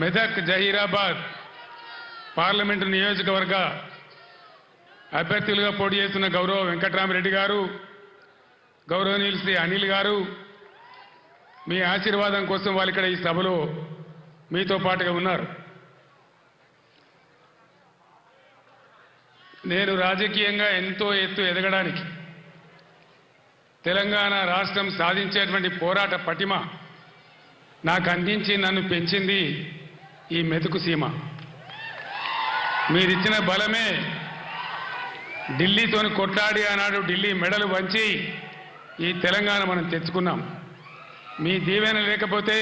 Medak Zaheerabad parliament నియోజకవర్గ అభ్యర్థులుగా పోటీ చేస్తున్న గౌరవ వెంకట్రామరెడ్డి గారు, గౌరవనీయులు శ్రీ అనిల్ గారు, మీ ఆశీర్వాదం కోసం వాళ్ళు ఇక్కడ ఈ సభలో మీతో పాటుగా ఉన్నారు. నేను రాజకీయంగా ఎంతో ఎత్తు ఎదగడానికి తెలంగాణ రాష్ట్రం సాధించేటువంటి పోరాట పటిమ నాకు అందించి నన్ను పెంచింది ఈ మెతుకు సీమ. మీరిచ్చిన బలమే ఢిల్లీతోని కొట్లాడి ఆనాడు ఢిల్లీ మెడలు వంచి ఈ తెలంగాణ మనం తెచ్చుకున్నాం. మీ దీవెన లేకపోతే,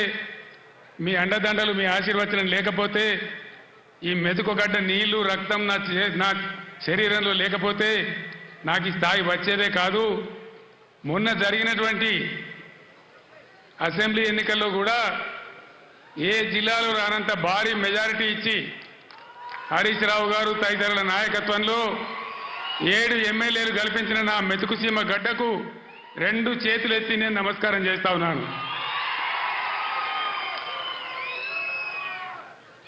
మీ అండదండలు, మీ ఆశీర్వచనం లేకపోతే, ఈ మెతుకుగడ్డ నీళ్లు రక్తం నా శరీరంలో లేకపోతే నాకు ఈ స్థాయి వచ్చేదే కాదు. మొన్న జరిగినటువంటి అసెంబ్లీ ఎన్నికల్లో కూడా ఏ జిల్లాలో రానంత భారీ మెజారిటీ ఇచ్చి హరీష్ రావు గారు తదితరుల నాయకత్వంలో 7 ఎమ్మెల్యేలు కల్పించిన నా మెతుకుసీమ గడ్డకు 2 చేతులెత్తి నేను నమస్కారం చేస్తా ఉన్నాను.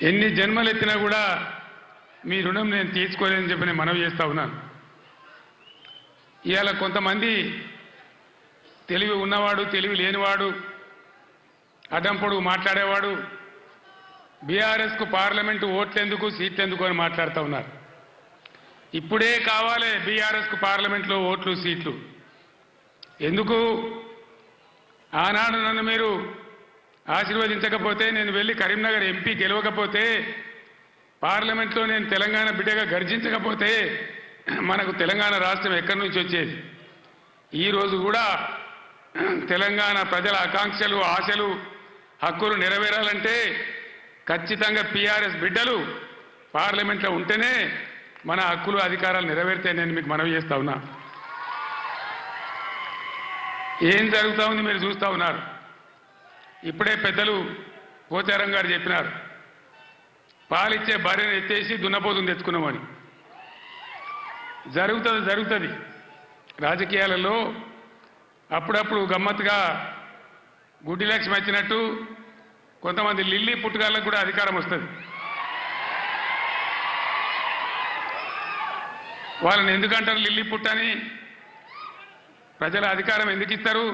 ఎన్ని జన్మలెత్తినా కూడా మీ రుణం నేను తీర్చుకోలేదని చెప్పి నేను మనవి చేస్తా ఉన్నాను. ఇవాళ కొంతమంది తెలివి ఉన్నవాడు, తెలివి లేనివాడు, అడ్డంపొడుగు మాట్లాడేవాడు బీఆర్ఎస్కు పార్లమెంటు ఓట్లెందుకు, సీట్లెందుకు అని మాట్లాడుతూ ఉన్నారు. ఇప్పుడే కావాలి బీఆర్ఎస్కు పార్లమెంట్లో ఓట్లు, సీట్లు. ఎందుకు? ఆనాడు నన్ను మీరు ఆశీర్వదించకపోతే, నేను వెళ్ళి కరీంనగర్ ఎంపీ గెలవకపోతే, పార్లమెంట్లో నేను తెలంగాణ బిడ్డగా గర్జించకపోతే మనకు తెలంగాణ రాష్ట్రం ఎక్కడి నుంచి వచ్చేది? ఈరోజు కూడా తెలంగాణ ప్రజల ఆకాంక్షలు, ఆశలు, హక్కులు నెరవేరాలంటే ఖచ్చితంగా పీఆర్ఎస్ బిడ్డలు పార్లమెంట్లో ఉంటేనే మన హక్కులు, అధికారాలు నెరవేరితే నేను మీకు మనవి చేస్తా ఉన్నా. ఏం జరుగుతూ ఉంది మీరు చూస్తూ ఉన్నారు. ఇప్పుడే పెద్దలు పోచారం గారు చెప్పినారు, పాలిచ్చే భార్యను ఎత్తేసి దున్నపోతుని తెచ్చుకున్నామని. జరుగుతుంది రాజకీయాలలో. అప్పుడప్పుడు గమ్మత్తుగా గుడ్డి లక్ష్మి వచ్చినట్టు కొంతమంది లిల్లీ పుట్టుగాళ్ళకు కూడా అధికారం వస్తుంది. వాళ్ళని ఎందుకంటారు లిల్లీ పుట్టని? ప్రజల అధికారం ఎందుకు ఇస్తారు?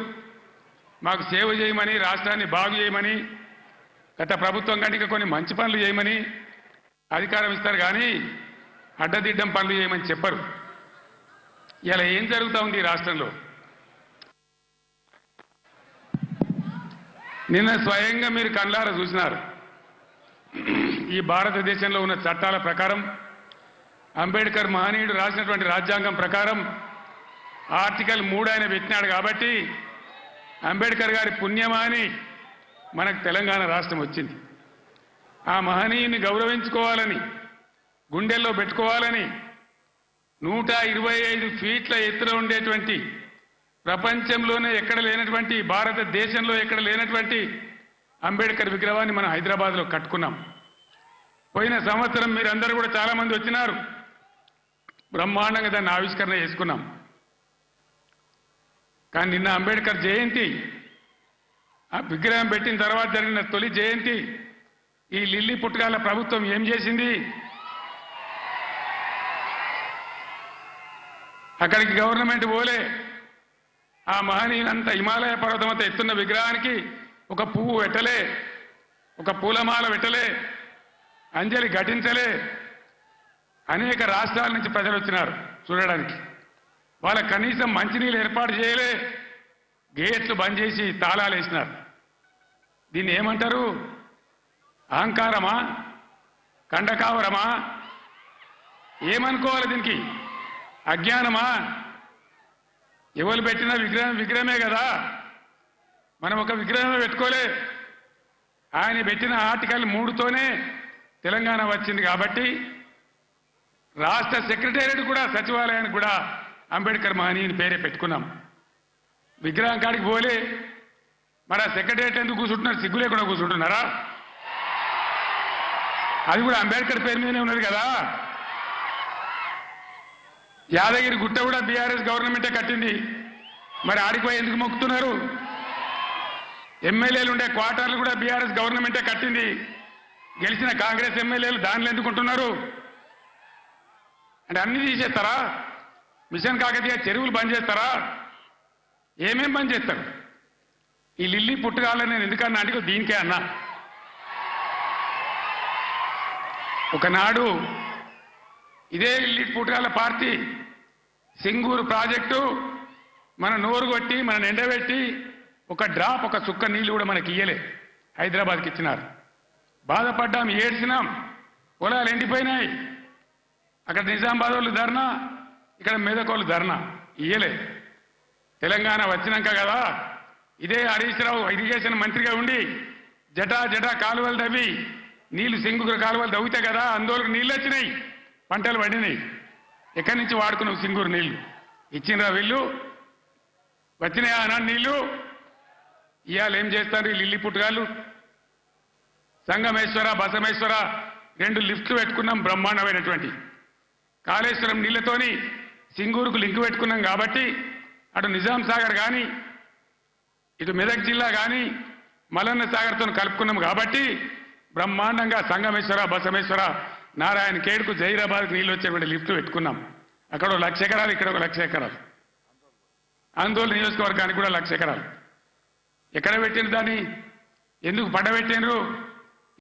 మాకు సేవ చేయమని, రాష్ట్రాన్ని బాగు చేయమని, గత ప్రభుత్వం కంటే కొన్ని మంచి పనులు చేయమని అధికారం ఇస్తారు, కానీ అడ్డదిడ్డం పనులు చేయమని చెప్పరు. ఇలా ఏం జరుగుతూ ఉంది ఈ రాష్ట్రంలో? నిన్న స్వయంగా మీరు కళ్ళారా చూసినారు. ఈ భారతదేశంలో ఉన్న చట్టాల ప్రకారం, అంబేద్కర్ మహనీయుడు రాసినటువంటి రాజ్యాంగం ప్రకారం ఆర్టికల్ 3 ఆయన పెట్టినాడు కాబట్టి అంబేద్కర్ గారి పుణ్యమా అని మనకు తెలంగాణ రాష్ట్రం వచ్చింది. ఆ మహనీయుని గౌరవించుకోవాలని, గుండెల్లో పెట్టుకోవాలని 125 ఫీట్ల ఎత్తులో ఉండేటువంటి, ప్రపంచంలోనే ఎక్కడ లేనటువంటి, భారతదేశంలో ఎక్కడ లేనటువంటి అంబేద్కర్ విగ్రహాన్ని మనం హైదరాబాద్లో కట్టుకున్నాం. పోయిన సంవత్సరం మీరందరూ కూడా చాలామంది వచ్చినారు, బ్రహ్మాండంగా దాన్ని ఆవిష్కరణ చేసుకున్నాం. కానీ నిన్న అంబేద్కర్ జయంతి, ఆ విగ్రహం పెట్టిన తర్వాత జరిగిన తొలి జయంతి, ఈ లిల్లీ పుట్టుగాల ప్రభుత్వం ఏం చేసింది? అక్కడికి గవర్నమెంట్ పోలే. ఆ మహనీయులంతా హిమాలయ పర్వతం అంతా ఎత్తున్న విగ్రహానికి ఒక పువ్వు పెట్టలే, ఒక పూలమాల పెట్టలే, అంజలి ఘటించలే. అనేక రాష్ట్రాల నుంచి ప్రజలు వచ్చినారు చూడడానికి. వాళ్ళ కనీసం మంచినీళ్ళు ఏర్పాటు చేయలే, గేట్లు బంద్ చేసి తాళాలు వేసినారు. దీన్ని ఏమంటారు? అహంకారమా? కండకావరమా? ఏమనుకోవాలి దీనికి? అజ్ఞానమా? ఎవరు పెట్టిన విగ్రహమే కదా, మనం ఒక విగ్రహమే పెట్టుకోలే. ఆయన పెట్టిన ఆర్టికల్ 3తోనే తెలంగాణ వచ్చింది కాబట్టి రాష్ట్ర సెక్రటేరియట్ కూడా, సచివాలయానికి కూడా అంబేద్కర్ మహనీయుని పేరే పెట్టుకున్నాం. విగ్రహం కాడికి పోలే. మరి ఆ సెక్రటేరియట్ ఎందుకు కూర్చుంటున్నారు? సిగ్గు లేకుండా కూర్చుంటున్నారా? అది కూడా అంబేద్కర్ పేరు మీదనే ఉన్నది కదా. యాదగిరి గుట్ట కూడా బీఆర్ఎస్ గవర్నమెంటే కట్టింది. మరి ఆడిపోయి ఎందుకు మొక్కుతున్నారు? ఎమ్మెల్యేలు ఉండే క్వార్టర్లు కూడా బీఆర్ఎస్ గవర్నమెంటే కట్టింది. గెలిచిన కాంగ్రెస్ ఎమ్మెల్యేలు దానిలో ఎందుకుంటున్నారు అంటే అన్ని తీసేస్తారా? మిషన్ కాకతీయ చెరువులు బంద్ చేస్తారా? ఏమేం బంద్ చేస్తారు? ఈ లిల్లీ పుట్టుకాలని నేను ఎందుకన్నా అంటే దీనికే అన్నా. ఒకనాడు ఇదే లిల్లీ పుట్టుకాల పార్టీ సింగూరు ప్రాజెక్టు మన నోరు కొట్టి మన ఎండబెట్టి ఒక డ్రాప్ ఒక చుక్క నీళ్లు కూడా మనకి ఇయ్యలే, హైదరాబాద్కి ఇచ్చినారు. బాధపడ్డాం, ఏడ్చినాం, పొలాలు ఎండిపోయినాయి. అక్కడ నిజామాబాద్ వాళ్ళు ధర్నా, ఇక్కడ మెదకోళ్ళు ధర్నా, ఇయ్యలే. తెలంగాణ వచ్చినాక కదా ఇదే హరీష్ రావు ఇరిగేషన్ మంత్రిగా ఉండి జటా కాలువలు తవ్వి నీళ్లు సింగూరు కాలువలు తవ్వితే కదా ఆందోళనకు నీళ్ళు వచ్చినాయి, పంటలు పడినాయి. ఎక్కడి నుంచి వాడుకున్నావు సింగూరు నీళ్లు? ఇచ్చినరా వీళ్ళు? వచ్చినాయా ఆనాడు నీళ్లు? ఇవాళ ఏం చేస్తారు ఈ లిల్లీ పుట్టుగాళ్ళు? సంగమేశ్వర బసమేశ్వర 2 లిఫ్ట్లు పెట్టుకున్నాం, బ్రహ్మాండమైనటువంటి. కాళేశ్వరం నీళ్లతోని సింగూరుకు లింక్ పెట్టుకున్నాం కాబట్టి అటు నిజాం సాగర్ కానీ ఇటు మెదక్ జిల్లా కానీ మలన్న సాగర్తో కలుపుకున్నాం కాబట్టి బ్రహ్మాండంగా సంగమేశ్వర బసమేశ్వర నారాయణ ఖేడ్కు జైరాబాద్కు నీళ్ళు వచ్చేటువంటి లిఫ్ట్ పెట్టుకున్నాం. అక్కడ 1,00,000 ఎకరాలు, ఇక్కడ 1,00,000 ఎకరాలు. ఆందోళన నియోజకవర్గానికి కూడా 1,00,000 ఎకరాలు. ఎక్కడ పెట్టిన దాన్ని? ఎందుకు పడబెట్టినరు?